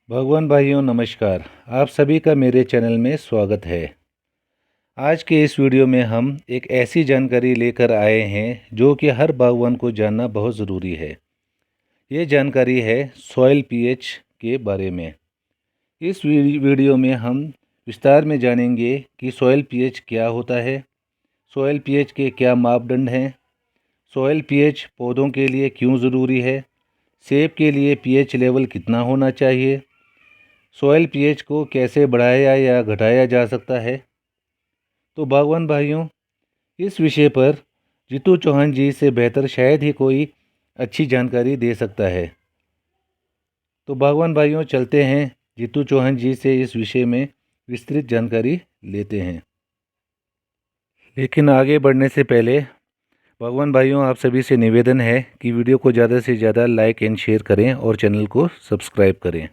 भगवान भाइयों नमस्कार। आप सभी का मेरे चैनल में स्वागत है। आज के इस वीडियो में हम एक ऐसी जानकारी लेकर आए हैं जो कि हर बागवान को जानना बहुत ज़रूरी है। ये जानकारी है सॉइल पीएच के बारे में। इस वीडियो में हम विस्तार में जानेंगे कि सॉइल पीएच क्या होता है, सॉइल पीएच के क्या मापदंड हैं, सॉइल पीएच पौधों के लिए क्यों ज़रूरी है, सेब के लिए पीएच लेवल कितना होना चाहिए, सॉइल पीएच को कैसे बढ़ाया या घटाया जा सकता है। तो बागवान भाइयों, इस विषय पर जीतू चौहान जी से बेहतर शायद ही कोई अच्छी जानकारी दे सकता है। तो बागवान भाइयों, चलते हैं जीतू चौहान जी से इस विषय में विस्तृत जानकारी लेते हैं। लेकिन आगे बढ़ने से पहले बागवान भाइयों, आप सभी से निवेदन है कि वीडियो को ज़्यादा से ज़्यादा लाइक एंड शेयर करें और चैनल को सब्सक्राइब करें।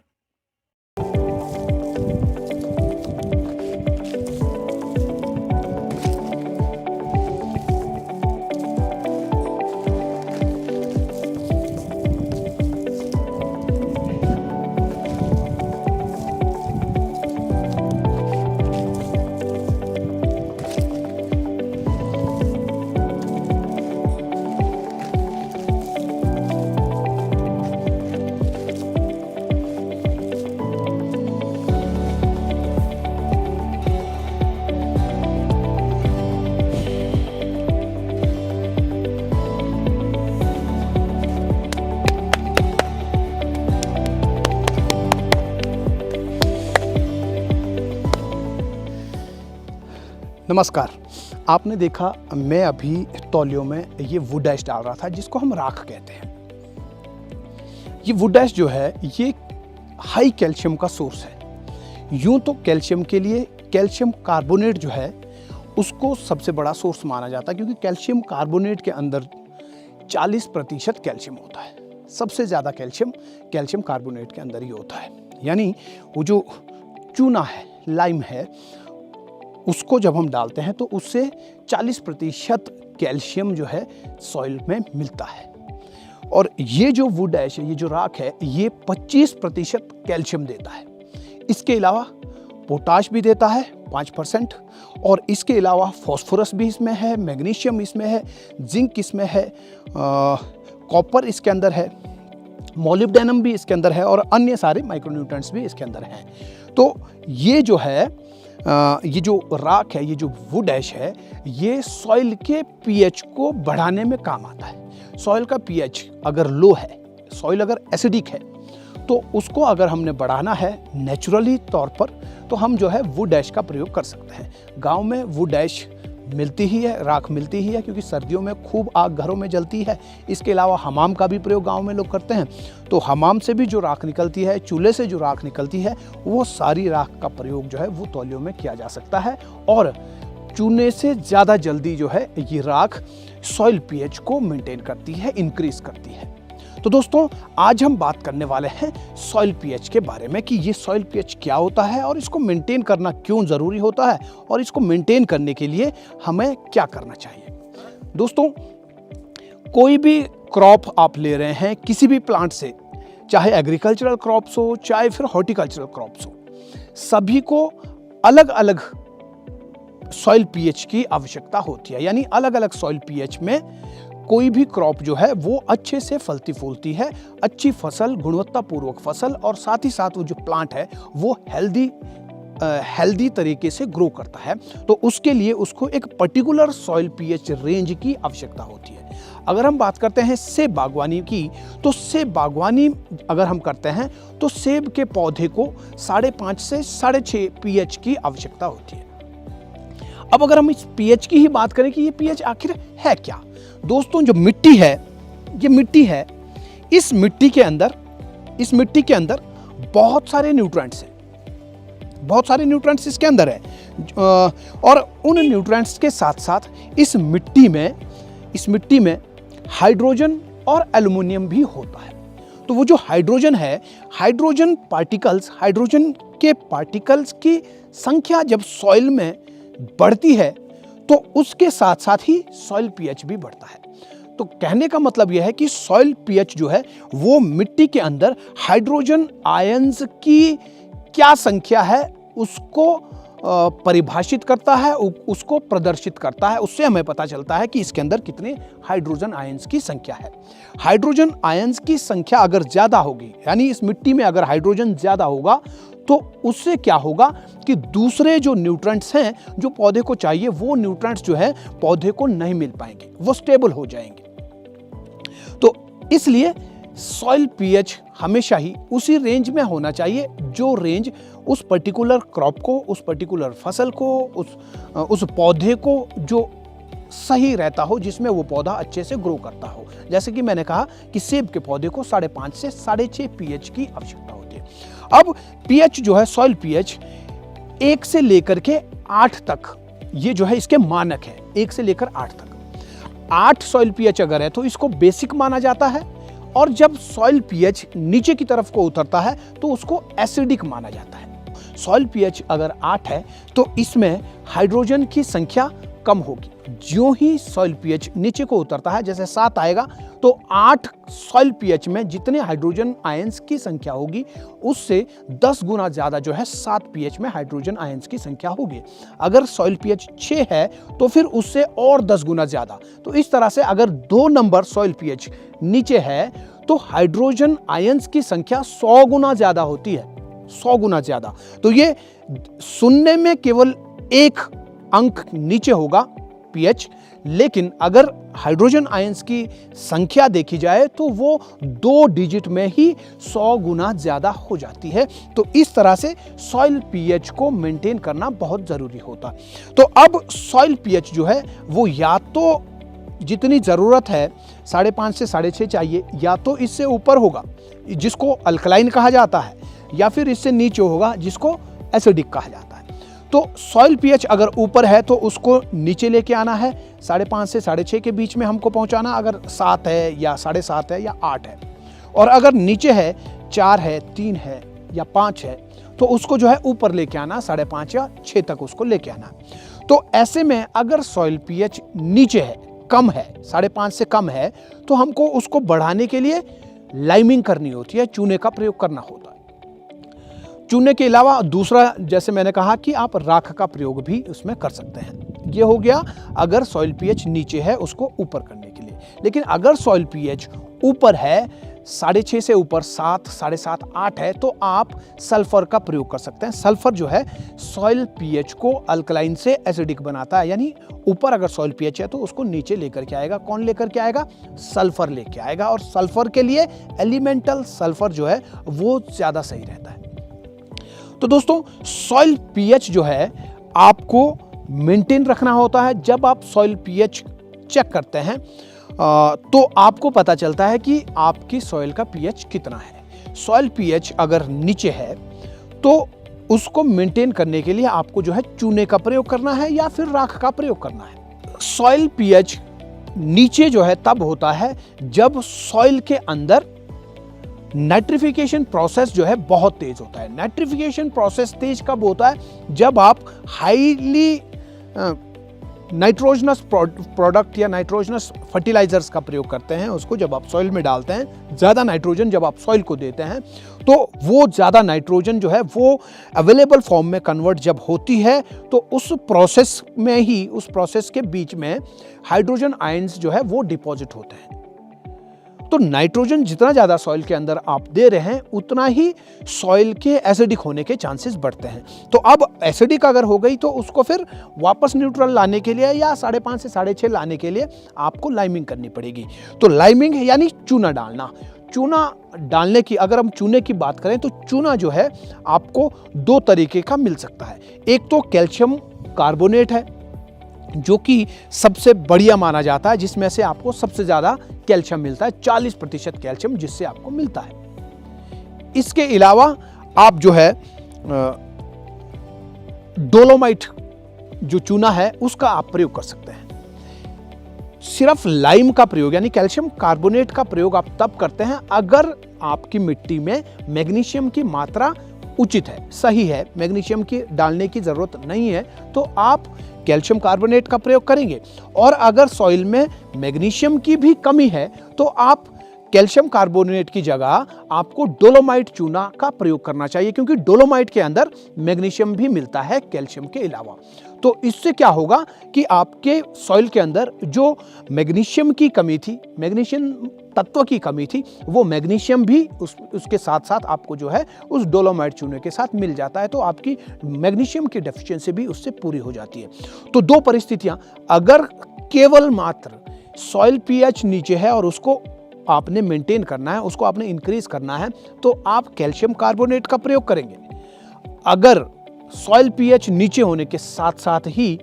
नमस्कार। आपने देखा मैं अभी तौलियों में ये वुड ऐश डाल रहा था जिसको हम राख कहते हैं। ये वुड ऐश जो है ये हाई कैल्शियम का सोर्स है। यूं तो कैल्शियम के लिए कैल्शियम कार्बोनेट जो है उसको सबसे बड़ा सोर्स माना जाता है, क्योंकि कैल्शियम कार्बोनेट के अंदर 40% कैल्शियम होता है। सबसे ज़्यादा कैल्शियम कार्बोनेट के अंदर ही होता है। यानी वो जो चूना है, लाइम है, उसको जब हम डालते हैं तो उससे 40% कैल्शियम जो है सॉइल में मिलता है। और ये जो वुड ऐश है, ये जो राख है, ये 25% कैल्शियम देता है। इसके अलावा पोटाश भी देता है 5%, और इसके अलावा फास्फोरस भी इसमें है, मैग्नीशियम इसमें है, जिंक इसमें है, कॉपर इसके अंदर है, मोलिब्डेनम भी इसके अंदर है, और अन्य सारे माइक्रोन्यूट्रिएंट्स भी इसके अंदर हैं। तो ये जो है ये जो राख है, ये जो वुड ऐश है, ये सॉइल के पीएच को बढ़ाने में काम आता है। सॉइल का पीएच अगर लो है, सॉइल अगर एसिडिक है, तो उसको अगर हमने बढ़ाना है नेचुरली तौर पर, तो हम जो है वुड ऐश का प्रयोग कर सकते हैं। गांव में वुड ऐश मिलती ही है, राख मिलती ही है, क्योंकि सर्दियों में खूब आग घरों में जलती है। इसके अलावा हमाम का भी प्रयोग गांव में लोग करते हैं। तो हमाम से भी जो राख निकलती है, चूल्हे से जो राख निकलती है, वो सारी राख का प्रयोग जो है वो तौलियों में किया जा सकता है। और चूने से ज़्यादा जल्दी जो है ये राख सॉइल पीएच को मेंटेन करती है, इंक्रीज करती है। तो दोस्तों, आज हम बात करने वाले हैं सॉइल पीएच के बारे में कि ये सॉइल पीएच क्या होता है और इसको मेंटेन करना क्यों ज़रूरी होता है, और इसको मेंटेन करने के लिए हमें क्या करना चाहिए। दोस्तों, कोई भी क्रॉप आप ले रहे हैं किसी भी प्लांट से, चाहे एग्रीकल्चरल क्रॉप्स हो, चाहे फिर हॉर्टिकल्चरल क्रॉप्स हो, सभी को अलग अलग सॉइल पीएच की आवश्यकता होती है। यानी अलग अलग सॉइल पीएच में कोई भी क्रॉप जो है वो अच्छे से फलती फूलती है, अच्छी फसल, गुणवत्तापूर्वक फसल, और साथ ही साथ वो जो प्लांट है वो हेल्दी तरीके से ग्रो करता है। तो उसके लिए उसको एक पर्टिकुलर सॉइल पीएच रेंज की आवश्यकता होती है। अगर हम बात करते हैं सेब बागवानी की, तो सेब बागवानी अगर हम करते हैं तो सेब के पौधे को 5.5 से 6.5 पीएच की आवश्यकता होती है। अब अगर हम इस पीएच की ही बात करें कि ये पीएच आखिर है क्या, दोस्तों, जो मिट्टी है, ये मिट्टी है, इस मिट्टी के अंदर बहुत सारे न्यूट्रिएंट्स हैं, बहुत सारे न्यूट्रिएंट्स इसके अंदर है। और उन न्यूट्रिएंट्स के साथ साथ इस मिट्टी में हाइड्रोजन और एल्युमिनियम भी होता है। तो वो जो हाइड्रोजन है, हाइड्रोजन के पार्टिकल्स की संख्या जब सॉइल में बढ़ती है तो उसके साथ साथ ही सॉइल पीएच भी बढ़ता है। तो कहने का मतलब यह है कि सॉइल पीएच जो है वो मिट्टी के अंदर हाइड्रोजन आयंस की क्या संख्या है उसको परिभाषित करता है, उसको प्रदर्शित करता है। उससे हमें पता चलता है कि इसके अंदर कितने हाइड्रोजन आयंस की संख्या है। हाइड्रोजन आयंस की संख्या अगर ज्यादा होगी, यानी इस मिट्टी में अगर हाइड्रोजन ज्यादा होगा, तो उससे क्या होगा कि दूसरे जो न्यूट्रिएंट्स हैं जो पौधे को चाहिए, वो न्यूट्रिएंट्स जो है पौधे को नहीं मिल पाएंगे, वो स्टेबल हो जाएंगे। तो इसलिए सॉइल पीएच हमेशा ही उसी रेंज में होना चाहिए जो रेंज उस पर्टिकुलर क्रॉप को, उस पर्टिकुलर फसल को, उस पौधे को जो सही रहता हो, जिसमें वो पौधा अच्छे से ग्रो करता हो। जैसे कि मैंने कहा कि सेब के पौधे को 5.5 से 6.5 पीएच की आवश्यकता होती है। अब पीएच जो है, सॉइल पीएच 1 से लेकर के 8 तक, ये जो है इसके मानक है, 1 से लेकर 8 तक। 8 सॉइल पीएच अगर है तो इसको बेसिक माना जाता है, और जब सॉइल पीएच नीचे की तरफ को उतरता है तो उसको एसिडिक माना जाता है। सॉइल पीएच अगर 8 है तो इसमें हाइड्रोजन की संख्या कम होगी। ज्यों ही सॉइल पीएच नीचे को उतरता है, जैसे 7 आएगा, तो 8 सॉइल पीएच में जितने हाइड्रोजन आयंस की संख्या होगी उससे 10 गुना ज्यादा जो है 7 पीएच में हाइड्रोजन आयंस की संख्या होगी। अगर सॉइल पीएच 6 है तो फिर उससे और 10 गुना ज्यादा। तो इस तरह से अगर 2 नंबर सॉइल पीएच नीचे है तो हाइड्रोजन आयंस की संख्या 100 गुना ज्यादा होती है, 100 गुना ज्यादा। तो ये सुनने में केवल 1 अंक नीचे होगा पीएच, लेकिन अगर हाइड्रोजन आयंस की संख्या देखी जाए तो वो 2 डिजिट में ही 100 गुना ज्यादा हो जाती है। तो इस तरह से सॉइल पीएच को मेंटेन करना बहुत जरूरी होता है। तो अब सॉइल पीएच जो है वो या तो जितनी जरूरत है 5.5 से 6.5 चाहिए, या तो इससे ऊपर होगा जिसको अल्कलाइन कहा जाता है, या फिर इससे नीचे होगा जिसको एसिडिक कहा जाता है। तो सॉइल पीएच अगर ऊपर है तो उसको नीचे लेके आना है, 5.5 से 6.5 के बीच में हमको पहुंचाना, अगर 7 है या 7.5 है या 8 है। और अगर नीचे है, 4 है, 3 है या 5 है, तो उसको जो है ऊपर लेके आना, 5.5 या 6 तक उसको लेके आना। तो ऐसे में अगर सॉइल पीएच नीचे है, कम है, 5.5 से कम है, तो हमको उसको बढ़ाने के लिए लाइमिंग करनी होती है, चूने का प्रयोग करना होता है। चूने के अलावा दूसरा, जैसे मैंने कहा कि आप राख का प्रयोग भी उसमें कर सकते हैं। ये हो गया अगर सॉइल पीएच नीचे है उसको ऊपर करने के लिए। लेकिन अगर सॉइल पीएच ऊपर है, 6.5 से ऊपर 7, 7.5, 8 है, तो आप सल्फर का प्रयोग कर सकते हैं। सल्फर जो है सॉइल पीएच को अल्कलाइन से एसिडिक बनाता है, यानी ऊपर अगर सॉइल पीएच है तो उसको नीचे लेकर के आएगा। कौन लेकर के आएगा? सल्फर लेके आएगा। और सल्फर के लिए एलिमेंटल सल्फर जो है वो ज्यादा सही रहता है। तो दोस्तों, सॉइल पीएच जो है आपको मेंटेन रखना होता है। जब आप सॉइल पीएच चेक करते हैं तो आपको पता चलता है कि आपकी सॉइल का पीएच कितना है। सॉइल पीएच अगर नीचे है तो उसको मेंटेन करने के लिए आपको जो है चूने का प्रयोग करना है या फिर राख का प्रयोग करना है। सॉइल पीएच नीचे जो है तब होता है जब सॉइल के अंदर नाइट्रिफिकेशन प्रोसेस जो है बहुत तेज होता है। नाइट्रिफिकेशन प्रोसेस तेज कब होता है? जब आप हाईली नाइट्रोजनस प्रोडक्ट या नाइट्रोजनस फर्टिलाइजर्स का प्रयोग करते हैं। उसको जब आप सॉइल में डालते हैं, ज़्यादा नाइट्रोजन जब आप सॉइल को देते हैं, तो वो ज़्यादा नाइट्रोजन जो है वो अवेलेबल फॉर्म में कन्वर्ट जब होती है, तो उस प्रोसेस में ही, उस प्रोसेस के बीच में हाइड्रोजन आयंस जो है वो डिपॉजिट होते हैं। तो नाइट्रोजन जितना ज़्यादा सॉइल के अंदर आप दे रहे हैं, उतना ही सॉइल के एसिडिक होने के चांसेस बढ़ते हैं। तो अब एसिडिक अगर हो गई तो उसको फिर वापस न्यूट्रल लाने के लिए या 5.5 से 6.5 लाने के लिए आपको लाइमिंग करनी पड़ेगी। तो लाइमिंग यानी चूना डालना। चूना डालने की, अगर हम चूने की बात करें तो चूना जो है आपको 2 तरीके का मिल सकता है। एक तो कैल्शियम कार्बोनेट है जो कि सबसे बढ़िया माना जाता है, जिसमें से आपको सबसे ज़्यादा कैल्शियम मिलता है, 40% कैल्शियम जिससे आपको मिलता है। इसके अलावा आप जो है डोलोमाइट जो चूना है उसका आप प्रयोग कर सकते हैं। सिर्फ लाइम का प्रयोग यानी कैल्शियम कार्बोनेट का प्रयोग आप तब करते हैं अगर आपकी मिट्टी में मैग्नीशियम की मात्रा उचित है, सही है, मैग्नीशियम की डालने की जरूरत नहीं है, तो आप कैल्शियम कार्बोनेट का प्रयोग करेंगे। और अगर सॉइल में मैग्नीशियम की भी कमी है तो आप कैल्शियम कार्बोनेट की जगह आपको डोलोमाइट चूना का प्रयोग करना चाहिए, क्योंकि डोलोमाइट के अंदर मैग्नीशियम भी मिलता है कैल्शियम के अलावा। तो इससे क्या होगा कि आपके सॉइल के अंदर जो मैग्नीशियम की कमी थी, मैग्नीशियम तत्व की कमी थी, वो मैग्नीशियम भी उसके साथ साथ आपको जो है उस डोलोमाइट चूने के साथ मिल जाता है, तो आपकी मैग्नीशियम की डेफिशिएंसी भी उससे पूरी हो जाती है। तो दो परिस्थितियां, अगर केवल मात्र सॉइल पीएच नीचे है और उसको आपने मेंटेन करना है, उसको आपने इंक्रीज करना है, तो आप कैल्शियम कार्बोनेट का प्रयोग करेंगे। अगर सॉइल पीएच नीचे होने के साथ साथ ही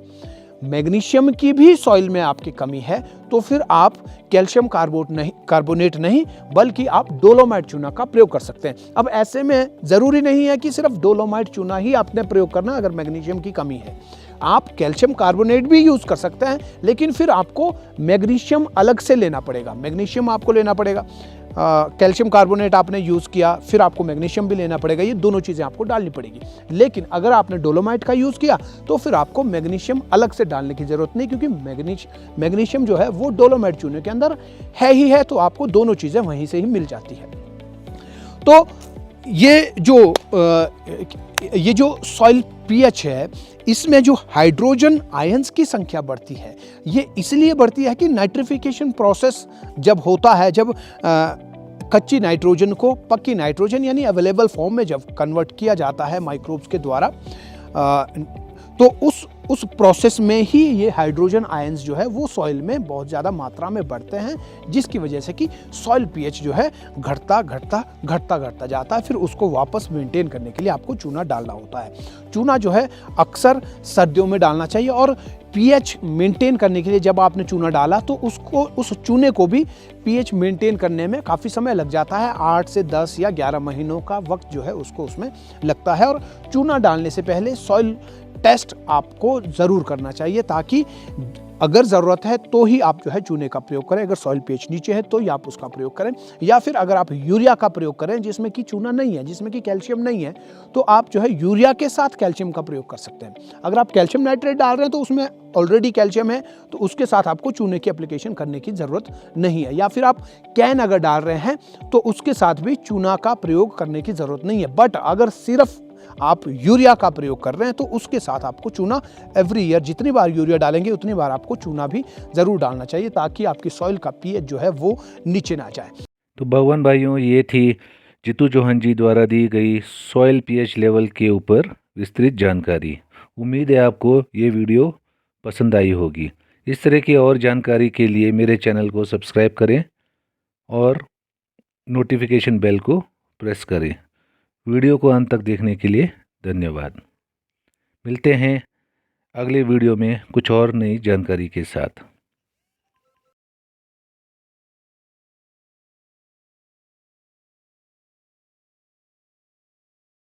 मैग्नीशियम की भी सॉइल में आपकी कमी है, तो फिर आप कैल्शियम कार्बोनेट नहीं बल्कि आप डोलोमाइट चूना का प्रयोग कर सकते हैं। अब ऐसे में जरूरी नहीं है कि सिर्फ डोलोमाइट चूना ही आपने प्रयोग करना। अगर मैग्नीशियम की कमी है, आप कैल्शियम कार्बोनेट भी यूज कर सकते हैं, लेकिन फिर आपको मैग्नीशियम अलग से लेना पड़ेगा। मैग्नीशियम आपको लेना पड़ेगा, कैल्शियम कार्बोनेट आपने यूज़ किया, फिर आपको मैग्नीशियम भी लेना पड़ेगा, ये दोनों चीज़ें आपको डालनी पड़ेगी। लेकिन अगर आपने डोलोमाइट का यूज़ किया तो फिर आपको मैग्नीशियम अलग से डालने की ज़रूरत नहीं, क्योंकि मैग्नीशियम जो है वो डोलोमाइट चूने के अंदर है ही है, तो आपको दोनों चीज़ें वहीं से ही मिल जाती है। तो ये जो सॉइल पीएच है, इसमें जो हाइड्रोजन आयंस की संख्या बढ़ती है, ये इसलिए बढ़ती है कि नाइट्रिफिकेशन प्रोसेस जब होता है, जब कच्ची नाइट्रोजन को पक्की नाइट्रोजन यानी अवेलेबल फॉर्म में जब कन्वर्ट किया जाता है माइक्रोब्स के द्वारा, तो उस प्रोसेस में ही ये हाइड्रोजन आयंस जो है वो सॉइल में बहुत ज़्यादा मात्रा में बढ़ते हैं, जिसकी वजह से कि सॉइल पीएच जो है घटता जाता है। फिर उसको वापस मेंटेन करने के लिए आपको चूना डालना होता है। चूना जो है अक्सर सर्दियों में डालना चाहिए, और पीएच मेंटेन करने के लिए जब आपने चूना डाला तो उस चूने को भी पीएच मेंटेन करने में काफ़ी समय लग जाता है। 8 से 10 या 11 महीनों का वक्त जो है उसको उसमें लगता है। और चूना डालने से पहले सॉइल टेस्ट आपको ज़रूर करना चाहिए, ताकि अगर ज़रूरत है तो ही आप जो है चूने का प्रयोग करें। अगर सॉइल पीएच नीचे है तो ही आप उसका प्रयोग करें, या फिर अगर आप यूरिया का प्रयोग करें जिसमें कि चूना नहीं है, जिसमें कि कैल्शियम नहीं है, तो आप जो है यूरिया के साथ कैल्शियम का प्रयोग कर सकते हैं। अगर आप कैल्शियम नाइट्रेट डाल रहे हैं तो उसमें ऑलरेडी कैल्शियम है, तो उसके साथ आपको चूने की एप्लीकेशन करने की ज़रूरत नहीं है। या फिर आप कैन अगर डाल रहे हैं तो उसके साथ भी चूना का प्रयोग करने की ज़रूरत नहीं है। बट अगर सिर्फ आप यूरिया का प्रयोग कर रहे हैं तो उसके साथ आपको चूना एवरी ईयर जितनी बार यूरिया डालेंगे उतनी बार आपको चूना भी ज़रूर डालना चाहिए, ताकि आपकी सॉइल का पीएच जो है वो नीचे ना जाए। तो भगवान भाइयों, ये थी जीतू चौहान जी द्वारा दी गई सॉइल पीएच लेवल के ऊपर विस्तृत जानकारी। उम्मीद है आपको ये वीडियो पसंद आई होगी। इस तरह की और जानकारी के लिए मेरे चैनल को सब्सक्राइब करें और नोटिफिकेशन बेल को प्रेस करें। वीडियो को अंत तक देखने के लिए धन्यवाद। मिलते हैं अगले वीडियो में कुछ और नई जानकारी के साथ।